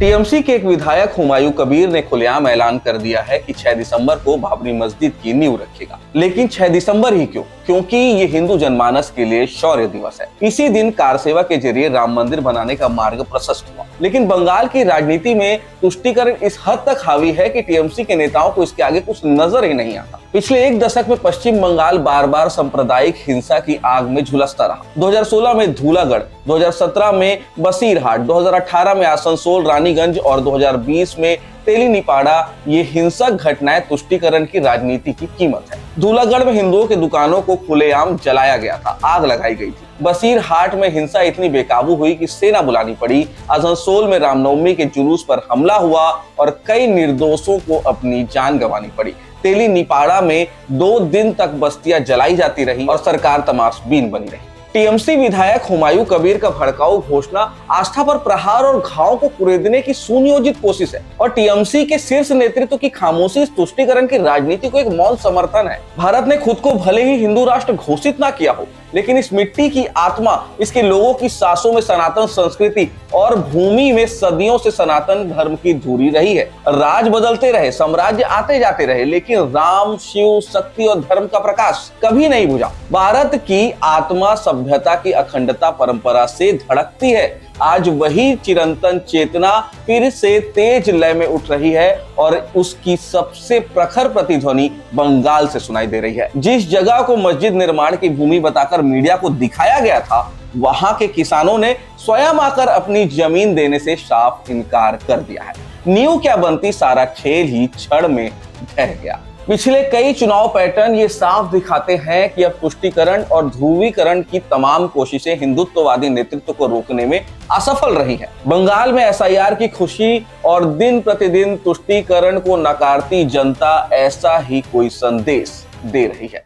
TMC के एक विधायक हुमायूं कबीर ने खुलेआम ऐलान कर दिया है कि 6 दिसंबर को बाबरी मस्जिद की नींव रखेगा। लेकिन 6 दिसंबर ही क्यों? क्योंकि ये हिंदू जनमानस के लिए शौर्य दिवस है। इसी दिन कार सेवा के जरिए राम मंदिर बनाने का मार्ग प्रशस्त हुआ। लेकिन बंगाल की राजनीति में तुष्टीकरण इस हद तक हावी है कि टीएमसी के नेताओं को इसके आगे कुछ नजर ही नहीं आता। पिछले एक दशक में पश्चिम बंगाल बार बार सांप्रदायिक हिंसा की आग में झुलसता रहा। 2016 में धूलागढ़, 2017 में बसीरहाट, 2018 में आसनसोल रानीगंज और 2020 में तेलीनीपाड़ा ये हिंसक घटनाएं तुष्टीकरण की राजनीति की कीमत है। धूलागढ़ में हिंदुओं की दुकानों को खुलेआम जलाया गया था, आग लगाई गई थी। बसीरहाट में हिंसा इतनी बेकाबू हुई कि सेना बुलानी पड़ी। आसनसोल में रामनवमी के जुलूस पर हमला हुआ और कई निर्दोषों को अपनी जान गंवानी पड़ी। तेलीनीपाड़ा में 2 दिन तक बस्तियां जलाई जाती रही और सरकार तमाशबीन बनी रही। टीएमसी विधायक हुमायूं कबीर का भड़काऊ घोषणा आस्था पर प्रहार और घाव को कुरेदने की सुनियोजित कोशिश है और टीएमसी के शीर्ष नेतृत्व की खामोशी इस तुष्टीकरण की राजनीति को एक मौन समर्थन है। भारत ने खुद को भले ही हिंदू राष्ट्र घोषित ना किया हो, लेकिन इस मिट्टी की आत्मा, इसके लोगों की सांसों में सनातन संस्कृति और भूमि में सदियों से सनातन धर्म की धुरी रही है। राज बदलते रहे, साम्राज्य आते जाते रहे, लेकिन राम, शिव, शक्ति और धर्म का प्रकाश कभी नहीं बुझा। भारत की आत्मा सभ्यता की अखंडता परंपरा से धड़कती है। आज वही चिरंतन चेतना फिर से तेज लय में उठ रही है और उसकी सबसे प्रखर प्रतिध्वनि बंगाल से सुनाई दे रही है। जिस जगह को मस्जिद निर्माण की भूमि बताकर मीडिया को दिखाया गया था, वहां के किसानों ने स्वयं आकर अपनी जमीन देने से साफ इनकार कर दिया है। नींव क्या बनती, सारा खेल ही क्षण में ढह गया। पिछले कई चुनाव पैटर्न ये साफ दिखाते हैं कि अब तुष्टीकरण और ध्रुवीकरण की तमाम कोशिशें हिंदुत्ववादी नेतृत्व को रोकने में असफल रही हैं। बंगाल में एसआईआर की खुशी और दिन प्रतिदिन तुष्टीकरण को नकारती जनता ऐसा ही कोई संदेश दे रही है।